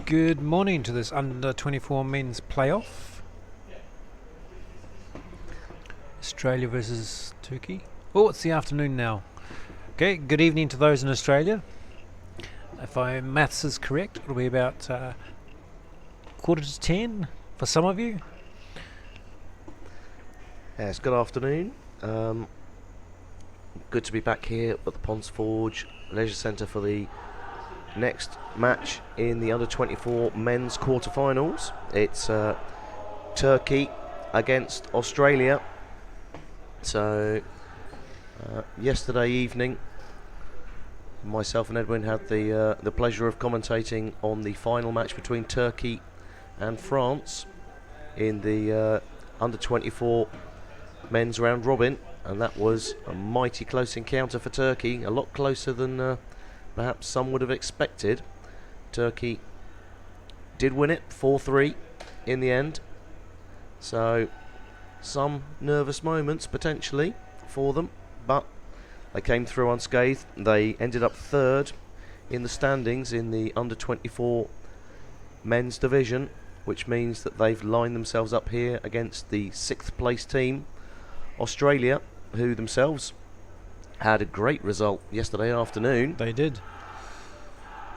Good morning to this under 24 men's playoff. Australia versus Turkey. Oh, it's the afternoon now. Okay, good evening to those in Australia. If my maths is correct, it'll be about 9:45 for some of you. Yes, good afternoon. Good to be back here at the Ponds Forge Leisure Centre for the next match in the under-24 men's quarterfinals. It's Turkey against Australia. So yesterday evening, myself and Edwin had the pleasure of commentating on the final match between Turkey and France in the under-24 men's round robin, and that was a mighty close encounter for Turkey, a lot closer than perhaps some would have expected. Turkey did win it 4-3 in the end, so some nervous moments potentially for them, but they came through unscathed. They ended up third in the standings in the under-24 men's division, which means that they've lined themselves up here against the 6th place team, Australia, who themselves had a great result yesterday afternoon. They did.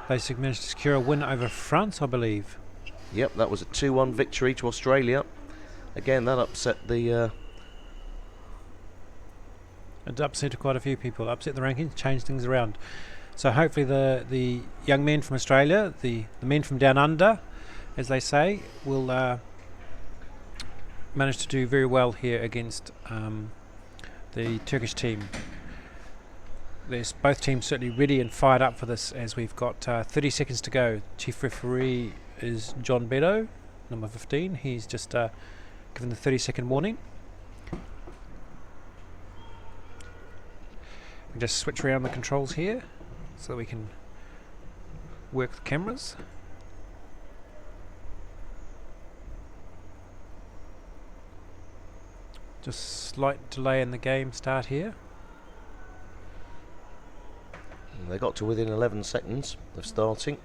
They managed to secure a win over France, I believe. Yep, that was a 2-1 victory to Australia. Again, that upset It upset quite a few people. Upset the rankings, changed things around. So hopefully the young men from Australia, the men from down under, as they say, will manage to do very well here against the Turkish team. There's both teams certainly ready and fired up for this, as we've got 30 seconds to go. Chief referee is John Beddoe, number 15. He's just given the 30-second warning. We just switch around the controls here so that we can work the cameras. Just slight delay in the game start here. They got to within 11 seconds of starting,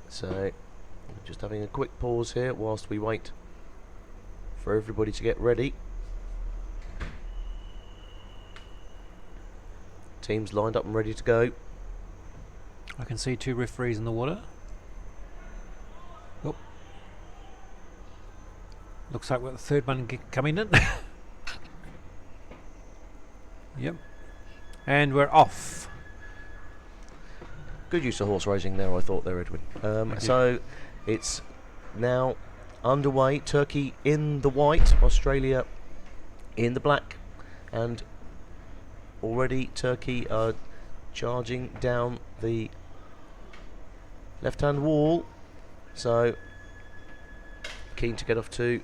so just having a quick pause here whilst we wait for everybody to get ready. Teams lined up and ready to go. I can see two referees in the water. Oh. Looks like we've got the third one coming in. Yep. And we're off. Good use of horse racing there, I thought there, Edwin. So it's now underway. Turkey in the white, Australia in the black, and already Turkey are charging down the left-hand wall. So keen to get off to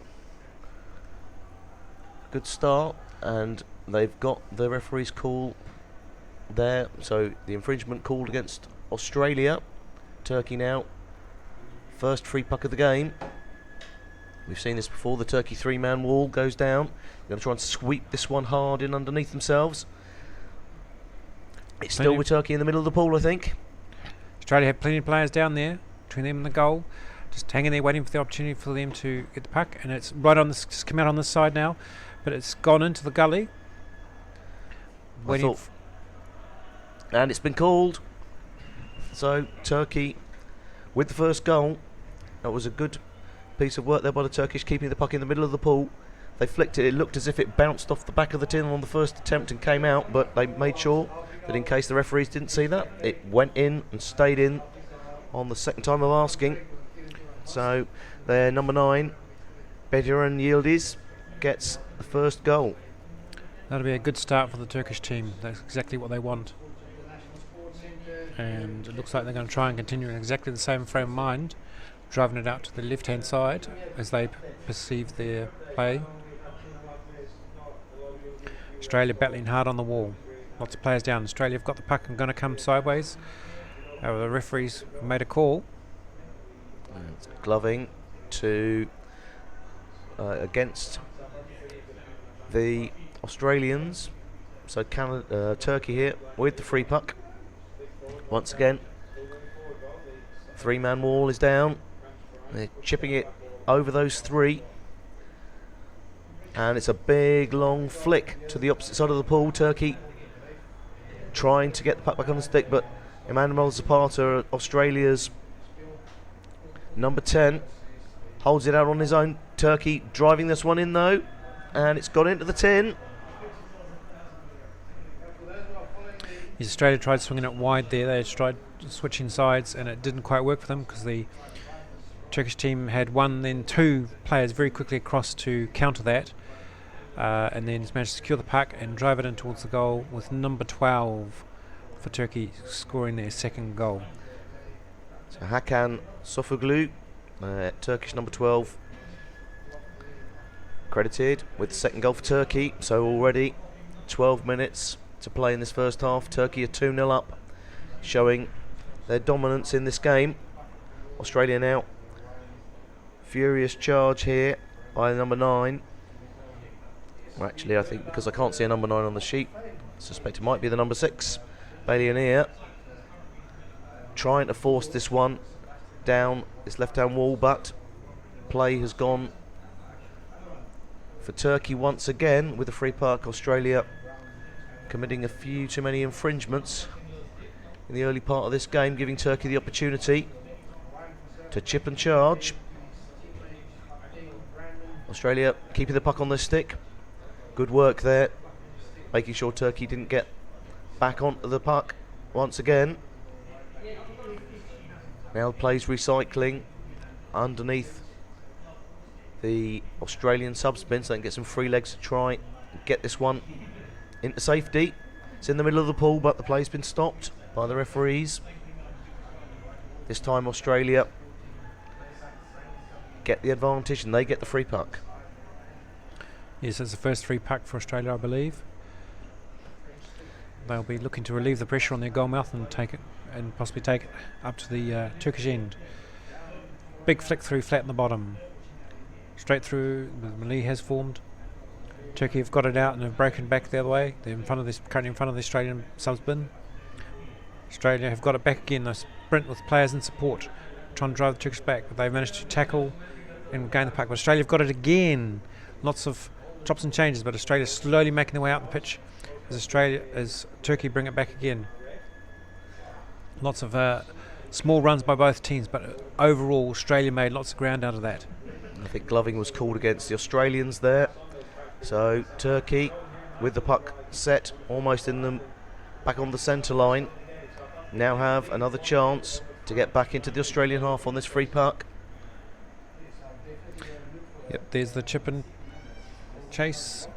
a good start, and they've got the referee's call there. So the infringement called against Australia. Turkey now first free puck of the game. We've seen this before. The Turkey 3-man wall goes down. They're going to try and sweep this one hard in underneath themselves. It's still with Turkey in the middle of the pool, I think. Australia have plenty of players down there between them and the goal, just hanging there waiting for the opportunity for them to get the puck, and it's right on this, just come out on this side now, but it's gone into the gully. And it's been called. So Turkey with the first goal. That was a good piece of work there by the Turkish, keeping the puck in the middle of the pool. They flicked it. It looked as if it bounced off the back of the tin on the first attempt and came out, but they made sure that in case the referees didn't see that, it went in and stayed in on the second time of asking. So their number 9, Bediran Yildiz, gets the first goal. That'll be a good start for the Turkish team. That's exactly what they want. And it looks like they're going to try and continue in exactly the same frame of mind, driving it out to the left-hand side as they perceive their play. Australia battling hard on the wall. Lots of players down. Australia have got the puck and going to come sideways. The referees made a call. It's gloving to against the Australians. So Turkey here with the free puck. Once again, Three-man wall is down. They're chipping it over those three. And it's a big, long flick to the opposite side of the pool. Turkey trying to get the puck back on the stick, but Emmanuel Zapata, Australia's number 10, holds it out on his own. Turkey driving this one in, though, and it's gone into the tin. Australia tried swinging it wide there. They tried switching sides, and it didn't quite work for them because the Turkish team had one, then two players very quickly across to counter that, and then managed to secure the puck and drive it in towards the goal with number 12 for Turkey scoring their second goal. So Hakan Sofoglu, Turkish number 12, credited with the second goal for Turkey. So already 12 minutes to play in this first half. Turkey are 2-0 up, showing their dominance in this game. Australia now, furious charge here by number 9. Well, actually, I think because I can't see a number 9 on the sheet, I suspect it might be the number 6, Bailey Anir, trying to force this one down this left-hand wall, but play has gone for Turkey once again with the free puck. Australia committing a few too many infringements in the early part of this game, giving Turkey the opportunity to chip and charge. Australia keeping the puck on their stick. Good work there, making sure Turkey didn't get back onto the puck once again. Now plays recycling underneath the Australian subspin, so they can get some free legs to try and get this one into safety. It's in the middle of the pool, but the play's been stopped by the referees. This time Australia get the advantage and they get the free puck. Yes, it's the first free puck for Australia, I believe. They'll be looking to relieve the pressure on their goal mouth and take it, and possibly take it up to the Turkish end. Big flick through, flat in the bottom. Straight through, the melee has formed. Turkey have got it out and have broken back the other way. They're in front of this, currently in front of the Australian subspin. Australia have got it back again. They sprint with players in support, trying to drive the Turkish back, but they've managed to tackle and gain the puck. But Australia have got it again. Lots of chops and changes, but Australia slowly making their way out the pitch as Turkey bring it back again. Lots of small runs by both teams, but overall Australia made lots of ground out of that. I think gloving was called against the Australians there. So Turkey with the puck set almost in them, back on the centre line, now have another chance to get back into the Australian half on this free puck. Yep, there's the chip and chase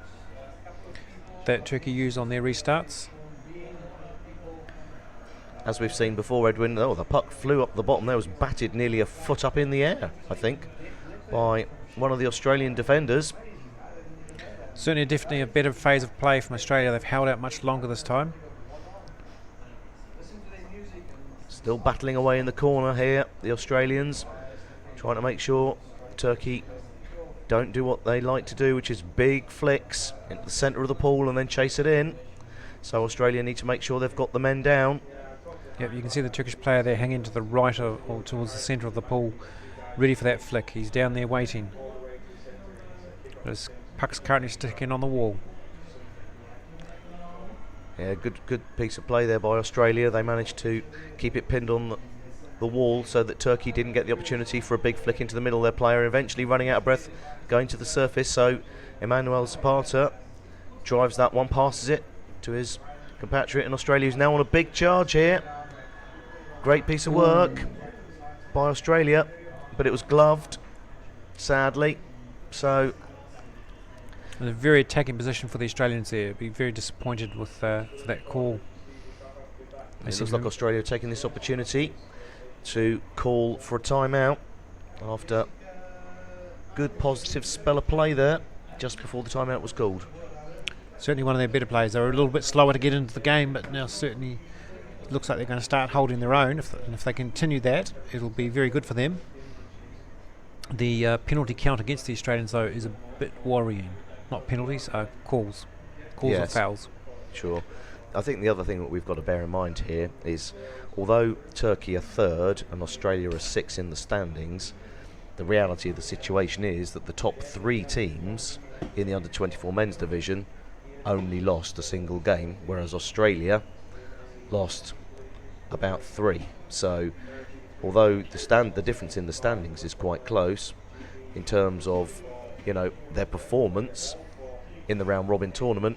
that Turkey use on their restarts. As we've seen before, Edwin, the puck flew up the bottom there, was batted nearly a foot up in the air, I think, by one of the Australian defenders. Certainly definitely a better phase of play from Australia. They've held out much longer this time. Still battling away in the corner here, the Australians, trying to make sure Turkey don't do what they like to do, which is big flicks into the centre of the pool and then chase it in. So Australia need to make sure they've got the men down. Yep, you can see the Turkish player there hanging to the right or towards the centre of the pool, ready for that flick. He's down there waiting. But his puck's currently sticking on the wall. Yeah, good piece of play there by Australia. They managed to keep it pinned on the wall so that Turkey didn't get the opportunity for a big flick into the middle. Their player eventually running out of breath, going to the surface. So Emmanuel Zapata drives that one, passes it to his compatriot in Australia, who's now on a big charge here. Great piece of work by Australia, but it was gloved, sadly. So in a very attacking position for the Australians there. Be very disappointed with for that call. It looks like Australia are taking this opportunity to call for a timeout after good positive spell of play there just before the timeout was called. Certainly one of their better players. They were a little bit slower to get into the game, but now certainly it looks like they're going to start holding their own. If they continue that, it'll be very good for them. The penalty count against the Australians, though, is a bit worrying. Not penalties, calls. Calls Yes. or fouls. Sure. I think the other thing that we've got to bear in mind here is although Turkey are third and Australia are 6 in the standings, the reality of the situation is that the top 3 teams in the under-24 men's division only lost a single game, whereas Australia lost about 3. So although the difference in the standings is quite close in terms of, you know, their performance in the round robin tournament,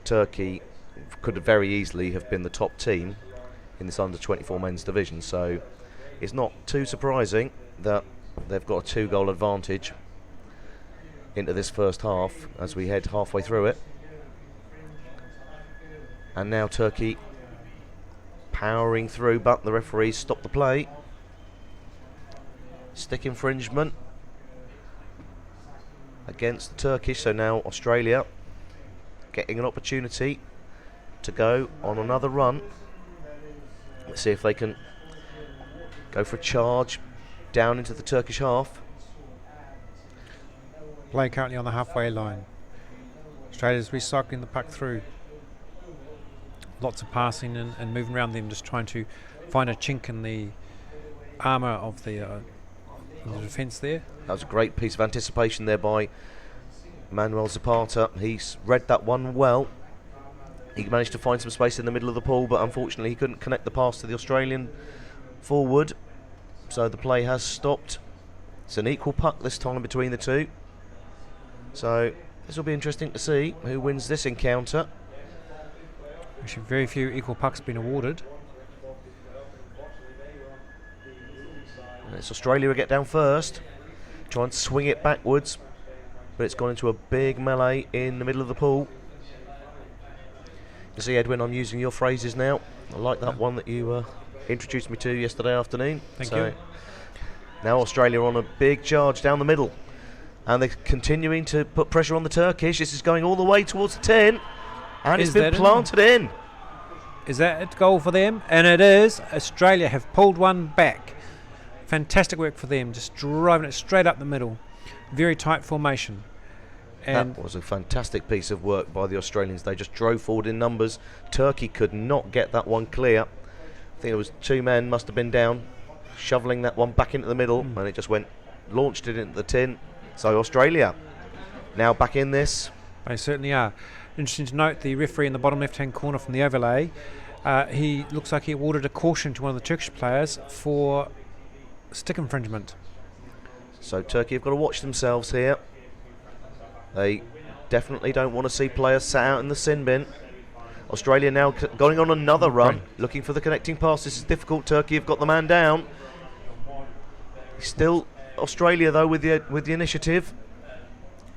Turkey could very easily have been the top team in this under-24 men's division. So it's not too surprising that they've got a 2-goal advantage into this first half as we head halfway through it. And now Turkey powering through, but the referees stop the play. Stick infringement against the Turkish, so now Australia getting an opportunity to go on another run. Let's see if they can go for a charge down into the Turkish half. Play currently on the halfway line. Australia's recycling the puck through. Lots of passing and moving around them, just trying to find a chink in the armour of the defence there. That was a great piece of anticipation there by Manuel Zapata. He's read that one well. He managed to find some space in the middle of the pool, but unfortunately he couldn't connect the pass to the Australian forward. So the play has stopped. It's an equal puck this time between the two. So this will be interesting to see who wins this encounter. Actually, very few equal pucks been awarded. And it's Australia who get down first. Try and swing it backwards, but it's gone into a big melee in the middle of the pool. You see, Edwin, I'm using your phrases now. I like that one that you introduced me to yesterday afternoon. Thank you. Now Australia on a big charge down the middle, and they're continuing to put pressure on the Turkish. This is going all the way towards the 10, and it's been planted in. Is that a goal for them? And it is. Australia have pulled one back. Fantastic work for them, just driving it straight up the middle. Very tight formation. And that was a fantastic piece of work by the Australians. They just drove forward in numbers. Turkey could not get that one clear. I think it was 2 men must have been down, shoveling that one back into the middle, and it just launched it into the tin. So Australia now back in this. They certainly are. Interesting to note, the referee in the bottom left-hand corner from the overlay, he looks like he awarded a caution to one of the Turkish players for stick infringement. So Turkey have got to watch themselves here. They definitely don't want to see players sat out in the sin bin. Australia now going on another run, looking for the connecting pass. This is difficult. Turkey have got the man down. Still Australia though with the initiative,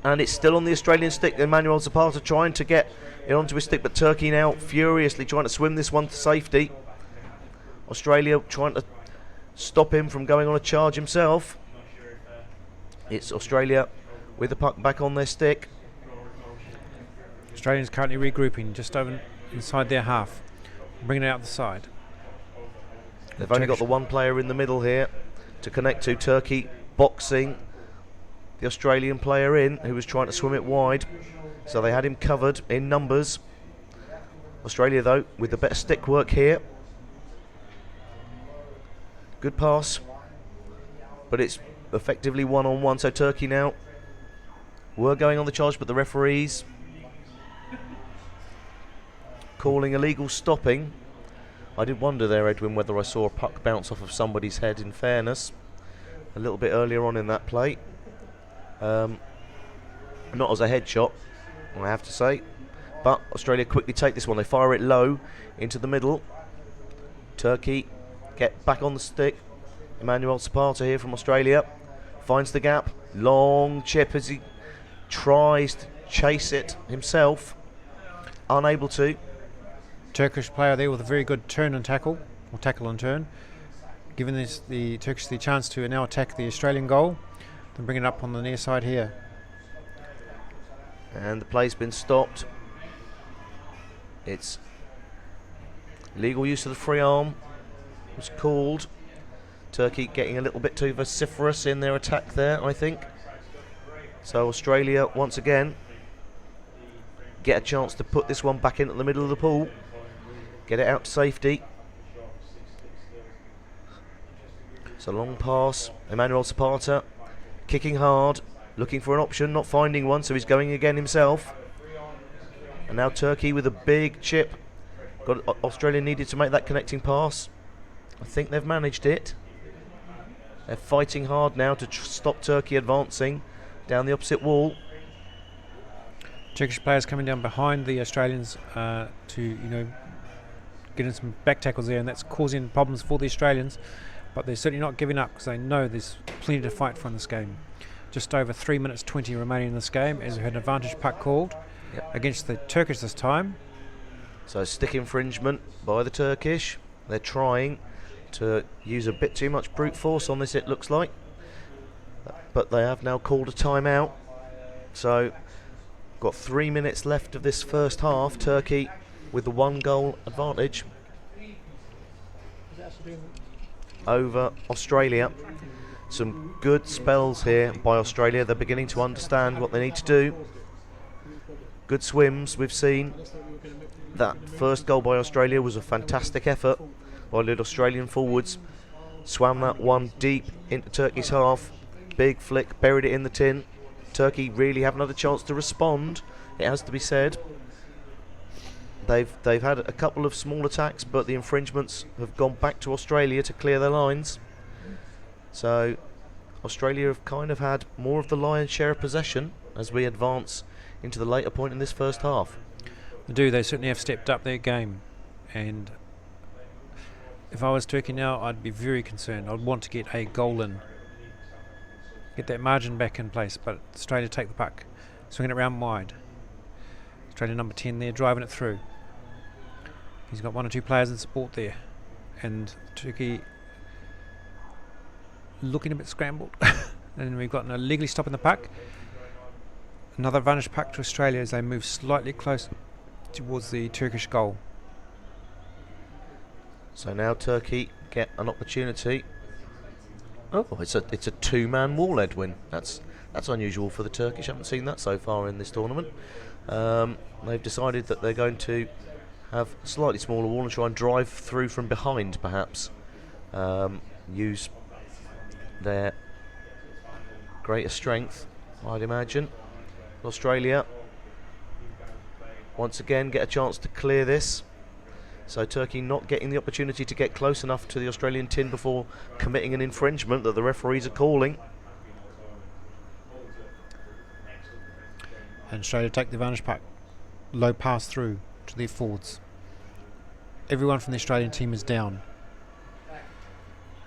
and it's still on the Australian stick. Emmanuel Zapata trying to get it onto his stick, but Turkey now furiously trying to swim this one to safety. Australia trying to stop him from going on a charge himself. It's Australia with the puck back on their stick. Australians currently regrouping just over inside their half, bringing it out the side. They've only got the one player in the middle here to connect to. Turkey boxing the Australian player in, who was trying to swim it wide, so they had him covered in numbers. Australia though with the better stick work here. Good pass, but it's effectively one-on-one. So Turkey now were going on the charge, but the referees calling illegal stopping. I did wonder there, Edwin, whether I saw a puck bounce off of somebody's head, in fairness, a little bit earlier on in that play. Not as a headshot, I have to say, but Australia quickly take this one. They fire it low into the middle. Turkey get back on the stick. Emmanuel Zapata here from Australia finds the gap. Long chip as he tries to chase it himself, unable to. Turkish player there with a very good turn and tackle, or tackle and turn, giving the Turkish the chance to now attack the Australian goal, then bring it up on the near side here. And the play's been stopped. It's legal use of the free arm was called. Turkey getting a little bit too vociferous in their attack there, I think. So Australia once again get a chance to put this one back into the middle of the pool, get it out to safety. It's a long pass. Emmanuel Zapata kicking hard, looking for an option, not finding one, so he's going again himself. And now Turkey with a big chip. Australia needed to make that connecting pass. I think they've managed it. They're fighting hard now to stop Turkey advancing down the opposite wall. Turkish players coming down behind the Australians to getting some back tackles there, and that's causing problems for the Australians. But they're certainly not giving up because they know there's plenty to fight for in this game. Just over 3 minutes 20 remaining in this game as we had an advantage puck called against the Turkish this time. So stick infringement by the Turkish. They're trying to use a bit too much brute force on this, it looks like. But they have now called a timeout. So got 3 minutes left of this first half. Turkey with the 1 goal advantage over Australia. Some good spells here by Australia. They're beginning to understand what they need to do. Good swims we've seen. That first goal by Australia was a fantastic effort by the Australian forwards. Swam that one deep into Turkey's half. Big flick, buried it in the tin. Turkey really haven't had a chance to respond, it has to be said. They've had a couple of small attacks, but the infringements have gone back to Australia to clear their lines. So Australia have kind of had more of the lion's share of possession as we advance into the later point in this first half. They certainly have stepped up their game, and if I was Turkey now, I'd be very concerned. I'd want to get a goal in, get that margin back in place, but Australia take the puck, swinging it round wide. Australia number 10 there, driving it through. He's got 1 or 2 players in support there, and Turkey looking a bit scrambled. And we've got an illegally stopping the puck. Another advantage puck to Australia as they move slightly closer towards the Turkish goal. So now Turkey get an opportunity. Oh, it's a 2-man wall, Edwin. That's unusual for the Turkish. I haven't seen that so far in this tournament. They've decided that they're going to have a slightly smaller wall and try and drive through from behind, perhaps. Use their greater strength, I'd imagine. Australia once again get a chance to clear this. So Turkey not getting the opportunity to get close enough to the Australian tin before committing an infringement that the referees are calling. And Australia take the advantage puck. Low pass through to their forwards. Everyone from the Australian team is down.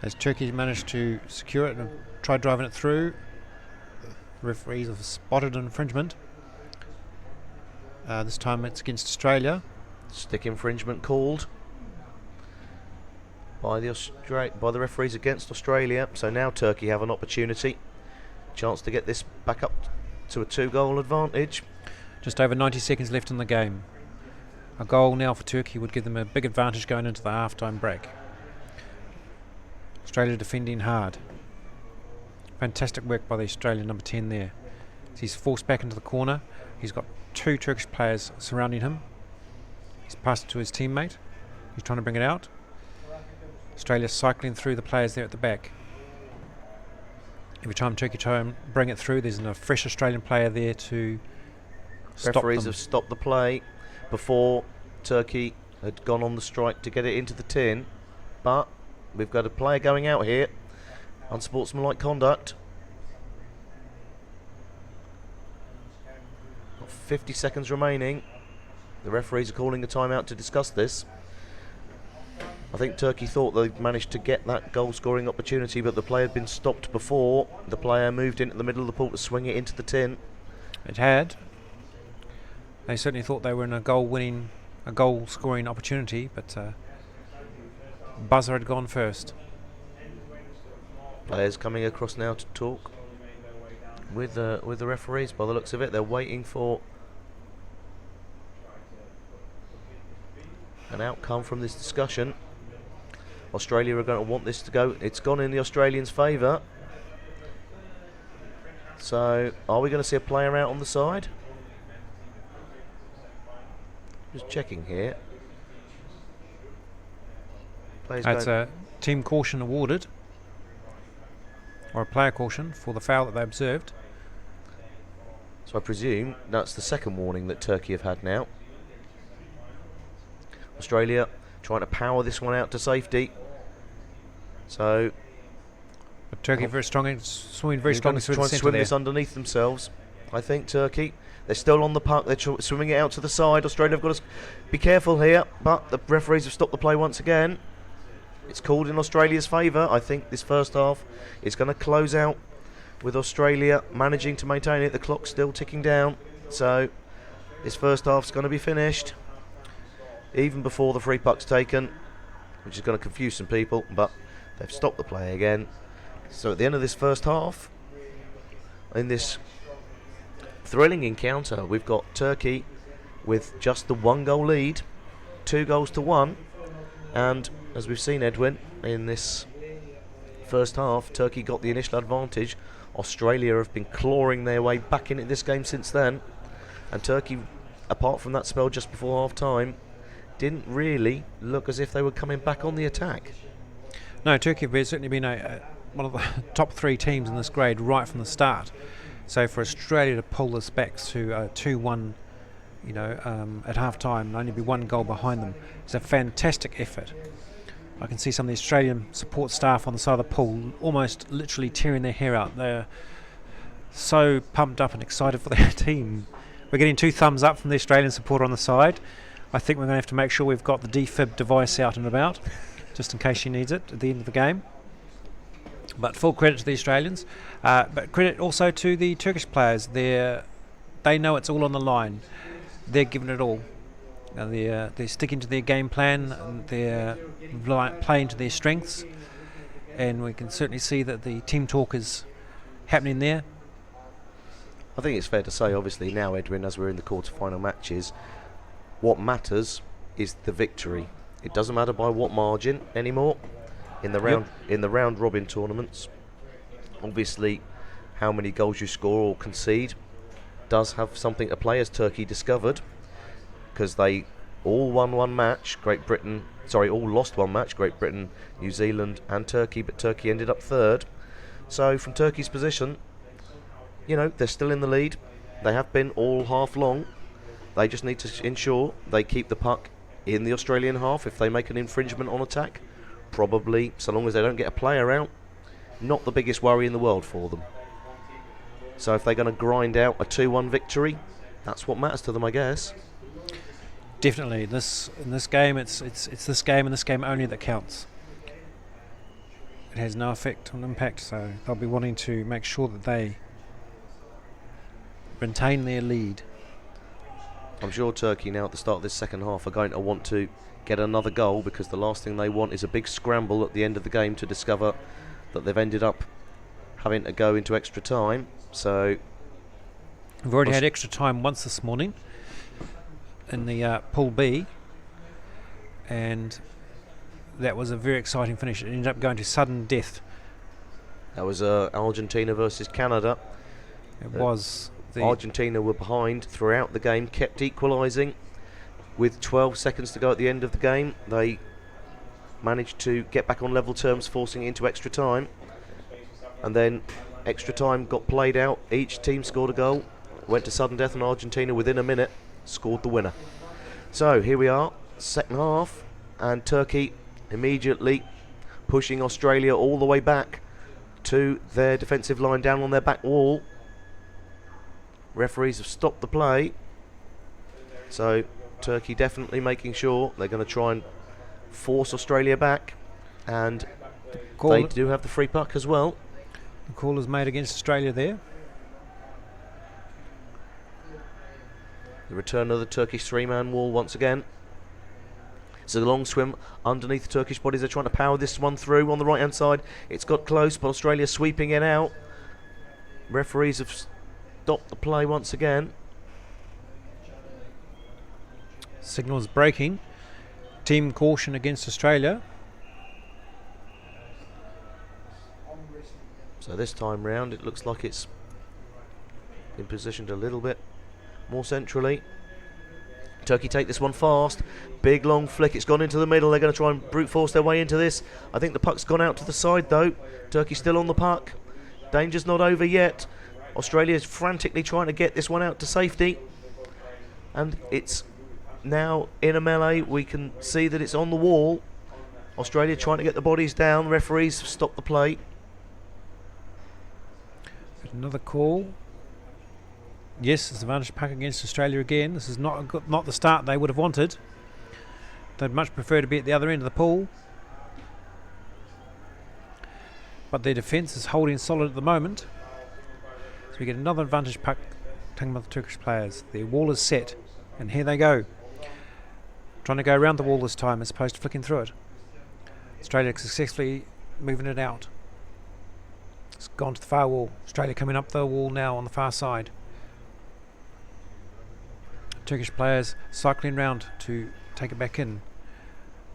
As Turkey managed to secure it and tried driving it through, the referees have spotted an infringement. This time it's against Australia. Stick infringement called by the referees against Australia. So now Turkey have an opportunity, chance to get this back up to a 2-goal advantage. Just over 90 seconds left in the game. A goal now for Turkey would give them a big advantage going into the half-time break. Australia defending hard. Fantastic work by the Australian number 10 there. He's forced back into the corner. He's got 2 Turkish players surrounding him. He's passed it to his teammate. He's trying to bring it out. Australia cycling through the players there at the back. Every time Turkey try and bring it through, there's a fresh Australian player there to stop them. Referees have stopped the play before Turkey had gone on the strike to get it into the tin, but we've got a player going out here. Unsportsmanlike conduct. 50 seconds remaining. The referees are calling a timeout to discuss this. I think Turkey thought they'd managed to get that goal scoring opportunity, but the play had been stopped before the player moved into the middle of the pool to swing it into the tin. It had. They certainly thought they were in a goal scoring opportunity, but buzzer had gone first. Players coming across now to talk with the referees. By the looks of it, they're waiting for an outcome from this discussion. Australia are going to want this to go. It's gone in the Australians' favour. So, are we going to see a player out on the side? Just checking here. That's a team caution awarded. or a player caution for the foul that they observed. So I presume that's the second warning that Turkey have had now. Australia trying to power this one out to safety. So But Turkey very strong, swimming very they're going strongly to through try the and centre swim there. this underneath themselves. I think Turkey, they're still on the puck, they're swimming it out to the side. Australia have got to be careful here, but the referees have stopped the play once again. It's called in Australia's favour. I think this first half is going to close out with Australia managing to maintain it. The clock's still ticking down, so this first half's going to be finished even before the free puck's taken, which is going to confuse some people, but they've stopped the play again. So at the end of this first half, in this thrilling encounter, we've got Turkey with just the 1-goal lead, 2-1, and as we've seen, Edwin, in this first half, Turkey got the initial advantage. Australia have been clawing their way back into this game since then, and Turkey, apart from that spell just before half-time, didn't really look as if they were coming back on the attack. No, Turkey have certainly been one of the top 3 teams in this grade right from the start. So for Australia to pull this back to 2-1, at half-time and only be 1 goal behind them is a fantastic effort. I can see some of the Australian support staff on the side of the pool almost literally tearing their hair out. They're so pumped up and excited for their team. We're getting 2 thumbs up from the Australian supporter on the side. I think we're going to have to make sure we've got the defib device out and about, just in case she needs it at the end of the game. But full credit to the Australians, but credit also to the Turkish players. They know it's all on the line. They're giving it all. They're sticking to their game plan, and they're playing to their strengths, and we can certainly see that the team talk is happening there. I think it's fair to say, obviously, now, Edwin, as we're in the quarter-final matches, what matters is the victory. It doesn't matter by what margin anymore in the round robin tournaments. Obviously, how many goals you score or concede does have something to play, as Turkey discovered, because they all won one match. All lost one match. Great Britain, New Zealand, and Turkey, but Turkey ended up third. So from Turkey's position, they're still in the lead. They have been all half long. They just need to ensure they keep the puck in the Australian half. If they make an infringement on attack, probably, so long as they don't get a player out, not the biggest worry in the world for them. So if they're going to grind out a 2-1 victory, that's what matters to them, I guess. Definitely, in this game, it's this game and this game only that counts. It has no effect on impact, so they'll be wanting to make sure that they maintain their lead. I'm sure Turkey now at the start of this second half are going to want to get another goal, because the last thing they want is a big scramble at the end of the game to discover that they've ended up having to go into extra time. So we've already had extra time once this morning in the Pool B, and that was a very exciting finish. It ended up going to sudden death. That was Argentina versus Canada. It was. Argentina were behind throughout the game, kept equalising. With 12 seconds to go at the end of the game, they managed to get back on level terms, forcing it into extra time. And then extra time got played out. Each team scored a goal, went to sudden death, and Argentina within a minute scored the winner. So here we are, second half, and Turkey immediately pushing Australia all the way back to their defensive line, down on their back wall. Referees have stopped the play, so Turkey definitely making sure they're going to try and force Australia back, and they do have the free puck as well. The call is made against Australia there. The return of the Turkish 3-man wall once again. It's a long swim underneath the Turkish bodies. They're trying to power this one through on the right hand side. It's got close, but Australia sweeping it out. Referees have stopped the play once again. Signals breaking. Team caution against Australia. So this time round it looks like it's been positioned a little bit more centrally. Turkey take this one fast. Big long flick. It's gone into the middle. They're going to try and brute force their way into this. I think the puck's gone out to the side though. Turkey still on the puck. danger's not over yet. Australia's frantically trying to get this one out to safety. And it's now in a melee. We can see that it's on the wall. Australia trying to get the bodies down. Referees stop the play. Another call. Yes, it's advantage puck against Australia again. This is not the start they would have wanted. They'd much prefer to be at the other end of the pool. But their defence is holding solid at the moment. So we get another advantage puck taken by the Turkish players. Their wall is set, and here they go. Trying to go around the wall this time as opposed to flicking through it. Australia successfully moving it out. It's gone to the far wall. Australia coming up the wall now on the far side. Turkish players cycling round to take it back in.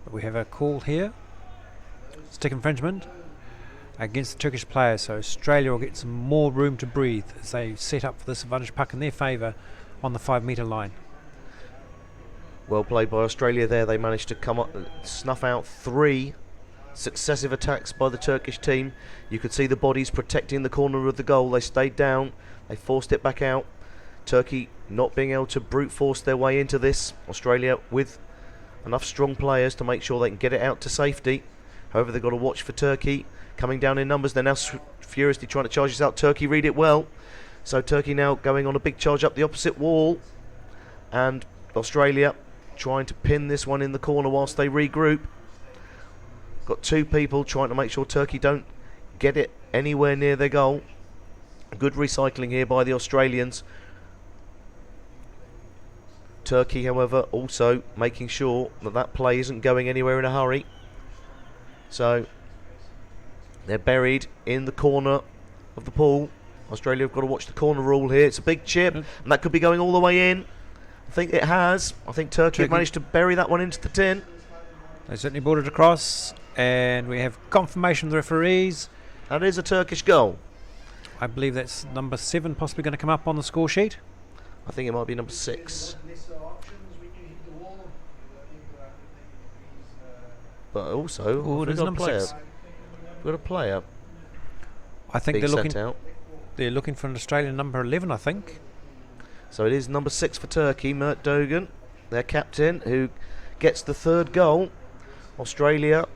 But we have a call here. Stick infringement against the Turkish players, so Australia will get some more room to breathe as they set up for this advantage puck in their favour on the 5 metre line. Well played by Australia there. They managed to come up, snuff out 3 successive attacks by the Turkish team. You could see the bodies protecting the corner of the goal. They stayed down, they forced it back out. Turkey not being able to brute force their way into this. Australia with enough strong players to make sure they can get it out to safety. However, they've got to watch for Turkey coming down in numbers. They're now furiously trying to charge this out. Turkey read it well. So Turkey now going on a big charge up the opposite wall. And Australia trying to pin this one in the corner whilst they regroup. Got 2 people trying to make sure Turkey don't get it anywhere near their goal. Good recycling here by the Australians. Turkey, however, also making sure that that play isn't going anywhere in a hurry. So they're buried in the corner of the pool. Australia have got to watch the corner rule here. It's a big chip, and that could be going all the way in. I think it has. I think Turkey have managed to bury that one into the tin. They certainly brought it across, and we have confirmation of the referees. That is a Turkish goal. I believe that's number 7 possibly going to come up on the score sheet. I think it might be number 6. But also, it is number 6. We've got a player. I think they're looking for an Australian number 11, I think. So it is number 6 for Turkey, Mert Dogan, their captain, who gets the 3rd goal. Australia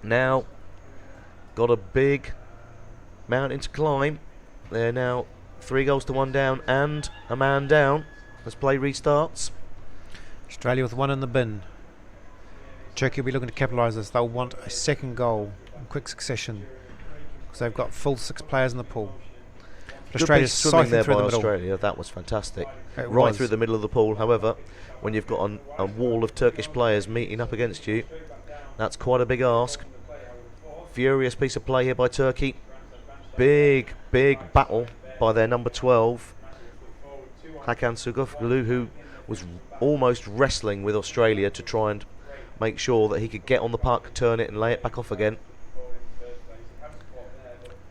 now got a big mountain to climb. They're now 3 goals to 1 down and a man down as play restarts. Australia with 1 in the bin. Turkey will be looking to capitalise this. They'll want a 2nd goal in quick succession because they've got full 6 players in the pool. But Australia's swimming there through by the middle. Australia. That was fantastic. Right through the middle of the pool. However, when you've got a wall of Turkish players meeting up against you, that's quite a big ask. Furious piece of play here by Turkey. Big battle by their number 12, Hakan Sugoflu, who was almost wrestling with Australia to try and make sure that he could get on the puck, turn it and lay it back off again.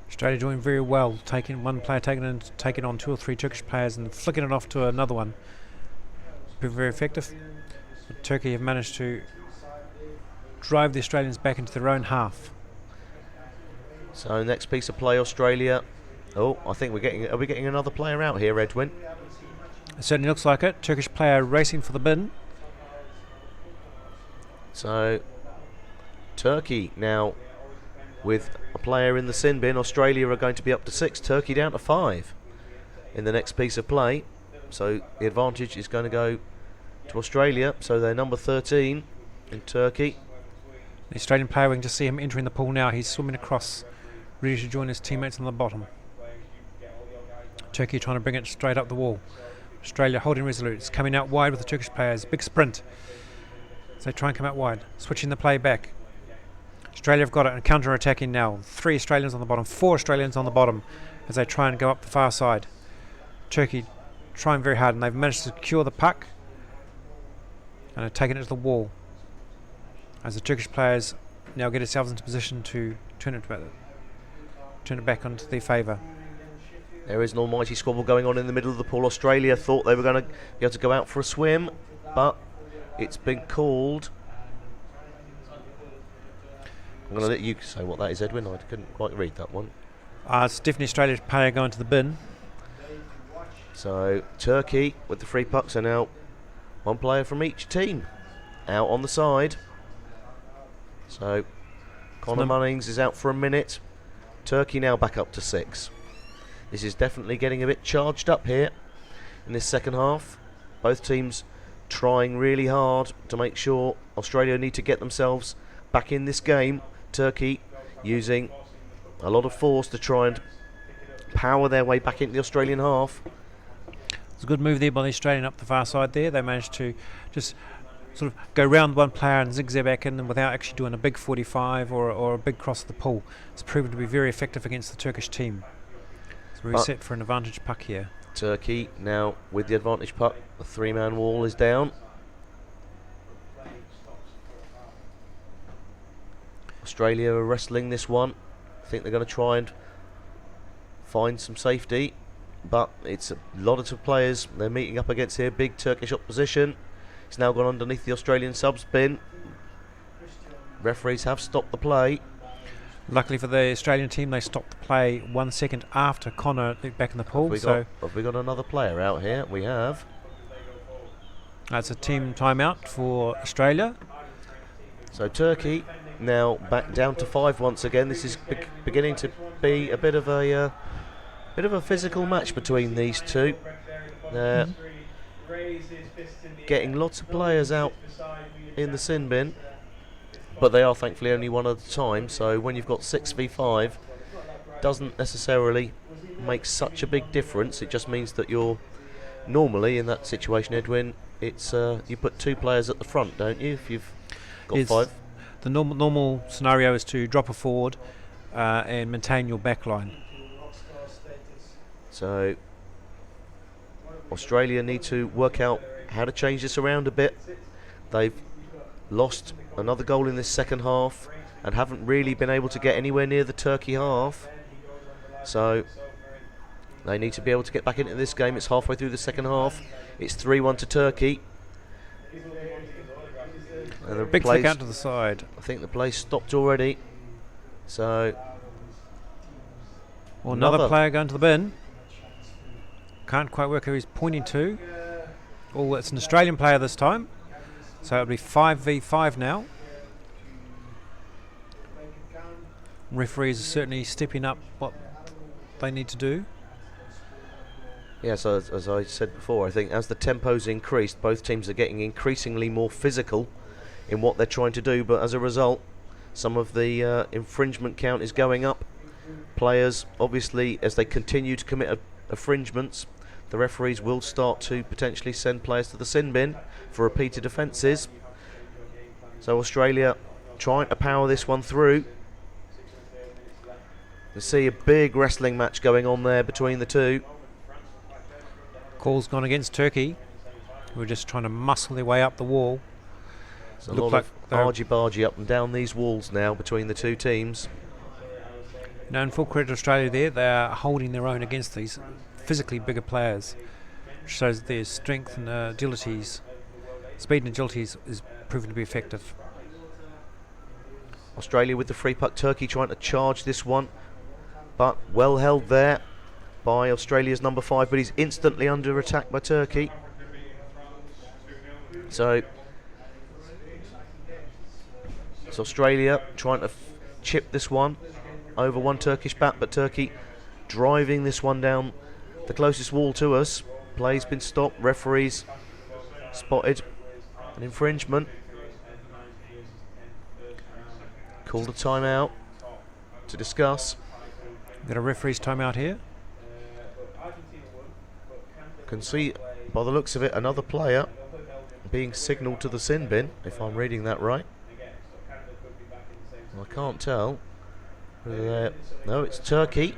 Australia doing very well, taking one player, taking on 2 or 3 Turkish players and flicking it off to another one. Been very effective. But Turkey have managed to drive the Australians back into their own half. So next piece of play, Australia. Oh, I think are we getting another player out here, Edwin? It certainly looks like it. Turkish player racing for the bin. So Turkey now with a player in the sin bin. Australia are going to be up to 6. Turkey down to 5 in the next piece of play. So the advantage is going to go to Australia. So they're number 13 in Turkey. The Australian player, we can just see him entering the pool now. He's swimming across, ready to join his teammates on the bottom. Turkey trying to bring it straight up the wall. Australia holding resolute. It's coming out wide with the Turkish players. Big sprint. So they try and come out wide. Switching the play back. Australia have got it and counter-attacking now. 3 Australians on the bottom. 4 Australians on the bottom as they try and go up the far side. Turkey trying very hard, and they've managed to secure the puck and are taking it to the wall as the Turkish players now get themselves into position to turn it back onto their favour. There is an almighty squabble going on in the middle of the pool. Australia thought they were going to be able to go out for a swim, but it's been called. I'm going to let you say what that is, Edwin. I couldn't quite read that one. It's definitely Australia's player going to the bin. So Turkey with the free pucks are now one player from each team out on the side. So Connor Munnings is out for a minute. Turkey now back up to 6. This is definitely getting a bit charged up here in this second half. Both teams trying really hard to make sure Australia need to get themselves back in this game. Turkey using a lot of force to try and power their way back into the Australian half. It's a good move there by the Australian up the far side there. They managed to just sort of go round one player and zigzag back in, and without actually doing a big 45 or a big cross of the pool. It's proven to be very effective against the Turkish team. So we're set for an advantage puck here. Turkey now with the advantage puck. The 3-man wall is down. Australia are wrestling this one. I think they're going to try and find some safety, but it's a lot of players they're meeting up against here. Big Turkish opposition. It's now gone underneath the Australian subs bin. Referees have stopped the play. Luckily for the Australian team, they stopped the play 1 second after Connor looked back in the pool. Have we got another player out here? We have. That's a team timeout for Australia. So Turkey now back down to 5 once again. This is beginning to be a bit of a physical match between these two. They're getting lots of players out in the sin bin, but they are thankfully only one at a time. So when you've got 6v5, doesn't necessarily make such a big difference. It just means that you're normally in that situation, Edwin. It's you put 2 players at the front, don't you? If you've got 5. The normal scenario is to drop a forward and maintain your back line. So Australia need to work out how to change this around a bit. They've lost another goal in this second half and haven't really been able to get anywhere near the Turkey half. So they need to be able to get back into this game. It's halfway through the second half. It's 3-1 to Turkey. And the big flick out to the side. I think the play stopped already. So another player going to the bin. Can't quite work who he's pointing to. Oh, it's an Australian player this time. So it'll be 5v5 now. Referees are certainly stepping up what they need to do. Yeah, so as I said before, I think as the tempo's increased, both teams are getting increasingly more physical in what they're trying to do, but as a result, some of the infringement count is going up. Players, obviously, as they continue to commit infringements, the referees will start to potentially send players to the sin bin for repeated offences. So Australia trying to power this one through. You see a big wrestling match going on there between the two. Call's gone against Turkey. We're just trying to muscle their way up the wall. There's a lot of argy-bargy up and down these walls now between the two teams. No, in full credit to Australia there, they are holding their own against these physically bigger players, which shows their strength and agilities. Speed and agility is proven to be effective. Australia with the free puck. Turkey trying to charge this one, but well held there by Australia's number 5, but he's instantly under attack by Turkey. So it's Australia trying to chip this one over one Turkish bat, but Turkey driving this one down the closest wall to us. Play's been stopped. Referees spotted an infringement. Called a timeout to discuss. Got a referee's timeout here. Can see by the looks of it another player being signalled to the sin bin, if I'm reading that right. Well, I can't tell. No, it's Turkey.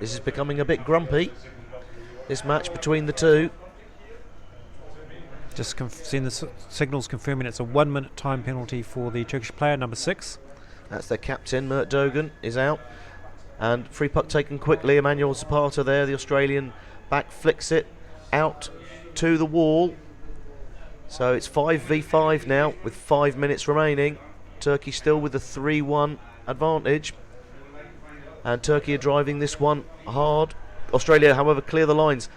This is becoming a bit grumpy, this match between the two. Just seeing the signals confirming it's a 1 minute time penalty for the Turkish player, number 6. That's their captain, Mert Dogan, is out. And free puck taken quickly. Emmanuel Zapata there, the Australian back flicks it out to the wall. So it's 5v5 now with 5 minutes remaining. Turkey still with a 3-1 advantage. and Turkey are driving this one hard. Australia, however, clear the lines.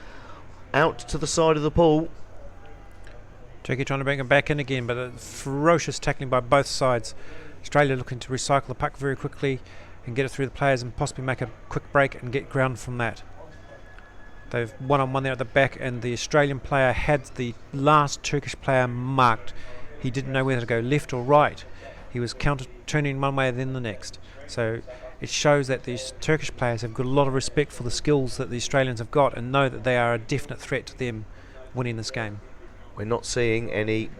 Out to the side of the pool. Turkey trying to bring him back in again, but a ferocious tackling by both sides. Australia looking to recycle the puck very quickly and get it through the players and possibly make a quick break and get ground from that. They've one-on-one there at the back, and the Australian player had the last Turkish player marked. He didn't know whether to go left or right. He was turning one way then the next. So it shows that these Turkish players have got a lot of respect for the skills that the Australians have got and know that they are a definite threat to them winning this game. We're not seeing any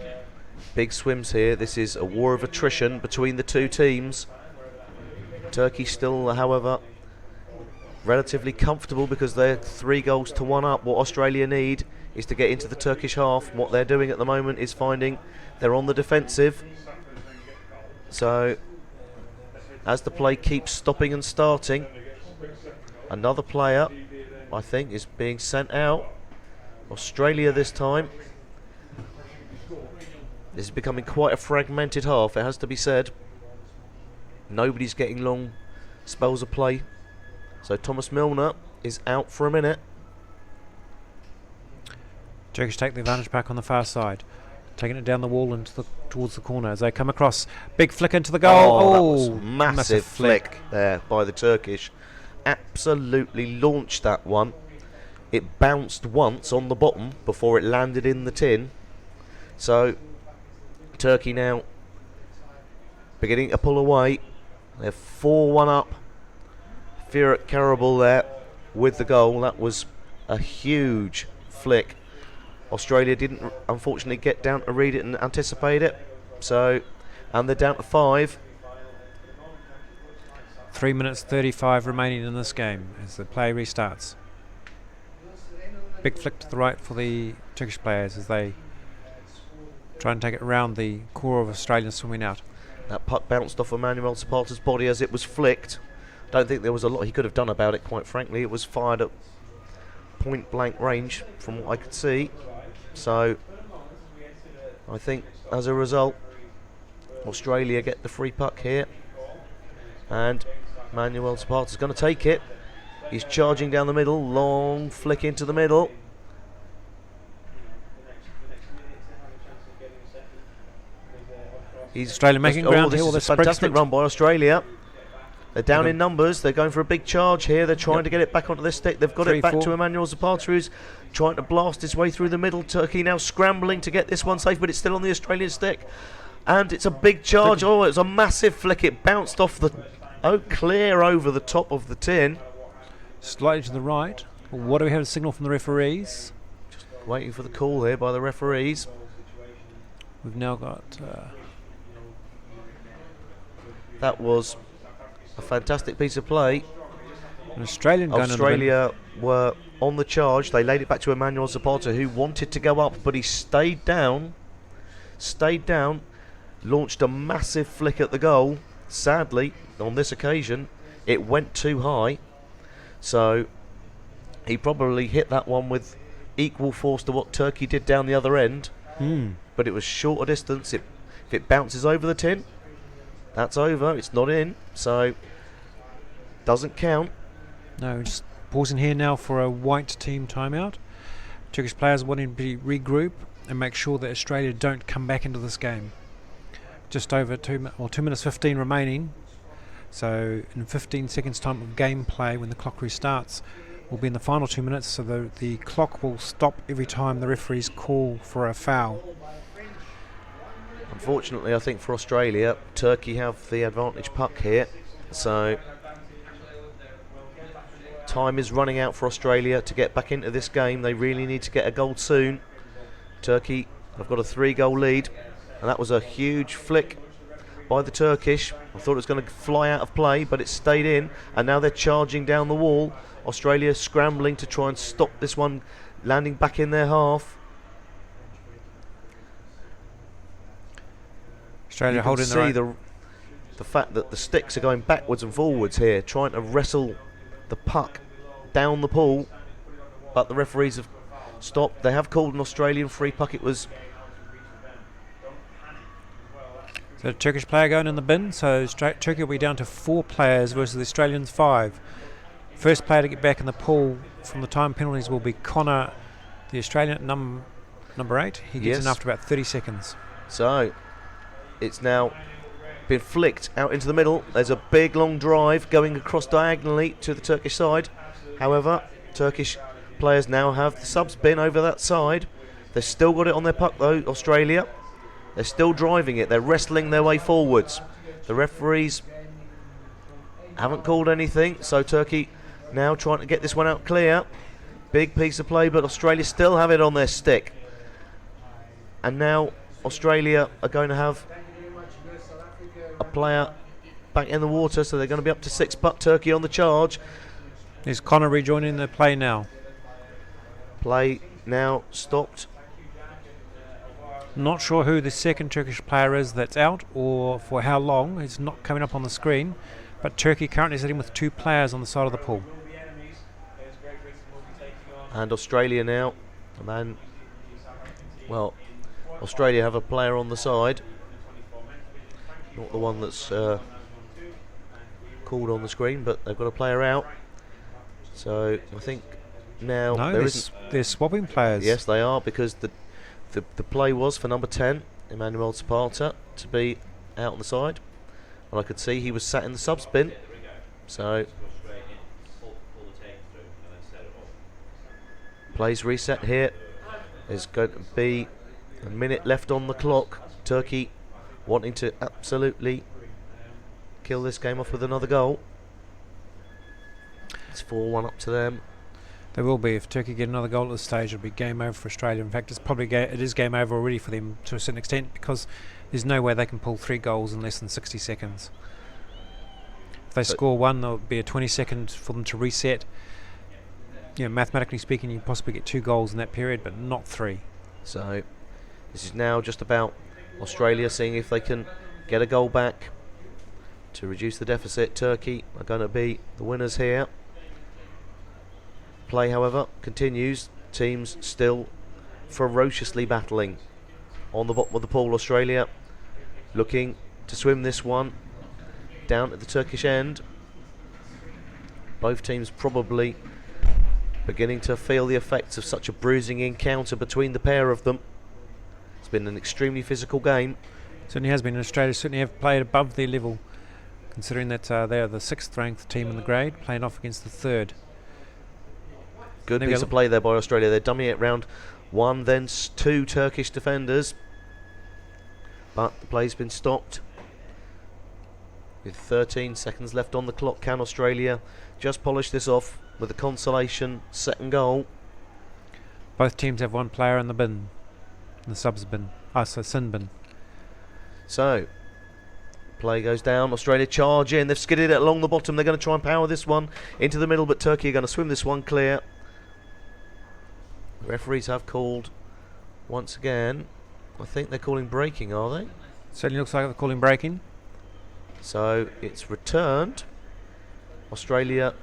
big swims here. This is a war of attrition between the two teams. Turkey still, however, relatively comfortable because they're 3 goals to 1 up. What Australia need is to get into the Turkish half. What they're doing at the moment is finding they're on the defensive. So as the play keeps stopping and starting, another player, I think, is being sent out. Australia this time. This is becoming quite a fragmented half, it has to be said. Nobody's getting long spells of play. So Thomas Milner is out for a minute. Turkish take the advantage back on the far side, taking it down the wall and towards the corner as they come across. Big flick into the goal. Oh, that was massive flick there by the Turkish. Absolutely launched that one. It bounced once on the bottom before it landed in the tin. So Turkey now beginning to pull away. They're 4-1 up. Firat Karabul there with the goal. That was a huge flick. Australia didn't unfortunately get down to read it and anticipate it. So, and they're down to 5. 3 minutes 35 remaining in this game as the play restarts. Big flick to the right for the Turkish players as they try and take it around the core of Australians swimming out. That puck bounced off Emmanuel Zapata's body as it was flicked. Don't think there was a lot he could have done about it, quite frankly. It was fired at point blank range from what I could see. So I think as a result Australia get the free puck here, and Emmanuel Zapata's going to take it. He's charging down the middle, long flick into the middle. Australia making ground here. This is a fantastic run by Australia. They're down in numbers. They're going for a big charge here. They're trying to get it back onto their stick. They've got it back to Emmanuel Zapata, who's trying to blast his way through the middle. Turkey now scrambling to get this one safe, but it's still on the Australian stick. And it's a big charge. Oh, it's a massive flick. It bounced off the... Oh, clear over the top of the tin. Slightly to the right. What do we have a signal from the referees? Just waiting for the call here by the referees. We've now got... that was a fantastic piece of play. An Australian gun. Australia were on the charge. They laid it back to Emmanuel Zapata, who wanted to go up, but he stayed down, launched a massive flick at the goal. Sadly, on this occasion, it went too high, so he probably hit that one with equal force to what Turkey did down the other end. But it was shorter distance. If it bounces over the tin, that's over. It's not in, so doesn't count. No, just pausing here now for a white team timeout. Turkish players wanting to regroup and make sure that Australia don't come back into this game. Just over 2 minutes 15 remaining. So in 15 seconds time of gameplay, when the clock restarts, we'll be in the final 2 minutes, so the clock will stop every time the referees call for a foul. Unfortunately, I think for Australia, Turkey have the advantage puck here, so time is running out for Australia to get back into this game. They really need to get a goal soon. Turkey have got a 3-goal lead, and that was a huge flick by the Turkish. I thought it was going to fly out of play, but it stayed in, and now they're charging down the wall. Australia scrambling to try and stop this one landing back in their half. Australia holding the fact that the sticks are going backwards and forwards here, trying to wrestle the puck down the pool, but the referees have stopped. They have called an Australian free puck. It was... So The Turkish player going in the bin, so Turkey will be down to 4 players versus the Australians 5. First player to get back in the pool from the time penalties will be Connor, the Australian at number 8. He gets in after about 30 seconds. So it's now been flicked out into the middle. There's a big long drive going across diagonally to the Turkish side. However, Turkish players now have the sub spin over that side. They've still got it on their puck though, Australia. They're still driving it. They're wrestling their way forwards. The referees haven't called anything, so Turkey now trying to get this one out clear. Big piece of play, but Australia still have it on their stick. And now Australia are going to have a player back in the water, so they're going to be up to 6, but Turkey on the charge. Is Connor rejoining the play now? Play now stopped. Not sure who the second Turkish player is that's out or for how long. It's not coming up on the screen. But Turkey currently sitting with 2 players on the side of the pool. And Australia now. And then, well, Australia have a player on the side. Not the one that's called on the screen, but they've got a player out. So I think now they're swapping players. Yes, they are, because the play was for number 10, Emmanuel Zapata, to be out on the side. And I could see he was sat in the sub spin. So plays reset here. There's going to be a minute left on the clock. Turkey wanting to absolutely kill this game off with another goal. It's 4-1 up to them. There will be. If Turkey get another goal at this stage, it'll be game over for Australia. In fact, it is game over already for them to a certain extent, because there's no way they can pull 3 goals in less than 60 seconds. If they score 1, there'll be a 20 seconds for them to reset. Mathematically speaking, you possibly get 2 goals in that period, but not 3. So this is now just about Australia seeing if they can get a goal back to reduce the deficit. Turkey are going to be the winners here. Play, however, continues. Teams still ferociously battling on the bottom of the pool. Australia looking to swim this one down at the Turkish end. Both teams probably beginning to feel the effects of such a bruising encounter between the pair of them. It's been an extremely physical game. Certainly has been. Australia certainly have played above their level, considering that they are the 6th ranked team in the grade, playing off against the 3rd. Good piece of play there by Australia. They're dummying it round 1, then 2 Turkish defenders. But the play's been stopped. With 13 seconds left on the clock, can Australia just polish this off with a consolation second goal? Both teams have 1 player in the bin. In the subs bin. Sin bin. So, play goes down. Australia charge in. They've skidded it along the bottom. They're going to try and power this one into the middle, but Turkey are going to swim this one clear. Referees have called once again. I think they're calling breaking, are they? Certainly looks like they're calling breaking. So it's returned. Australia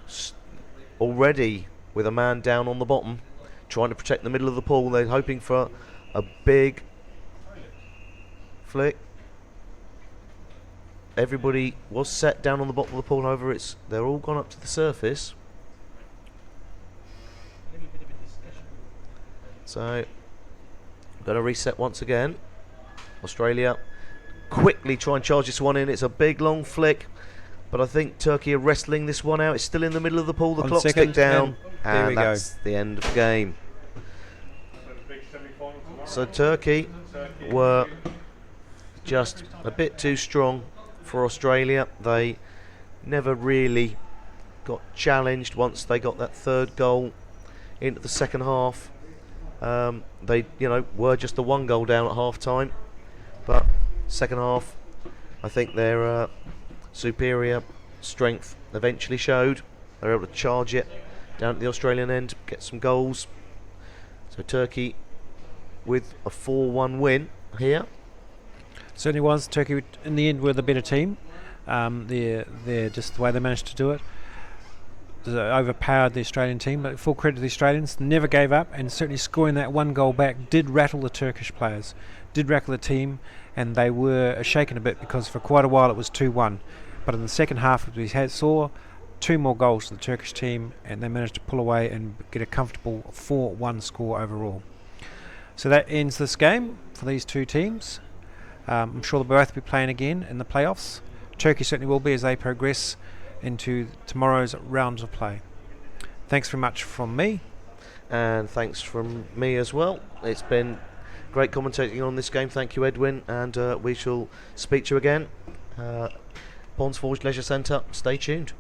already with a man down on the bottom, trying to protect the middle of the pool. They're hoping for a big flick. Everybody was set down on the bottom of the pool. However, they're all gone up to the surface. So, going to reset once again. Australia quickly try and charge this one in. It's a big long flick, but I think Turkey are wrestling this one out. It's still in the middle of the pool. The clock's ticked down, and that's the end of the game. So Turkey were just a bit too strong for Australia. They never really got challenged once they got that 3rd goal into the second half. They, were just the 1 goal down at half time, but second half, I think their superior strength eventually showed. They were able to charge it down at the Australian end, get some goals. So Turkey with a 4-1 win here. Certainly was. Turkey in the end were the better team. They're just the way they managed to do it. overpowered the Australian team, but full credit to the Australians, never gave up, and certainly scoring that one goal back did rattle the Turkish players, did rattle the team, and they were shaken a bit because for quite a while it was 2-1. But in the second half, we saw 2 more goals to the Turkish team, and they managed to pull away and get a comfortable 4-1 score overall. So that ends this game for these two teams. I'm sure they'll both be playing again in the playoffs. Turkey certainly will be as they progress into tomorrow's rounds of play. Thanks very much from me. And thanks from me as well. It's been great commentating on this game. Thank you, Edwin, and we shall speak to you again. Ponds Forge Leisure Centre, stay tuned.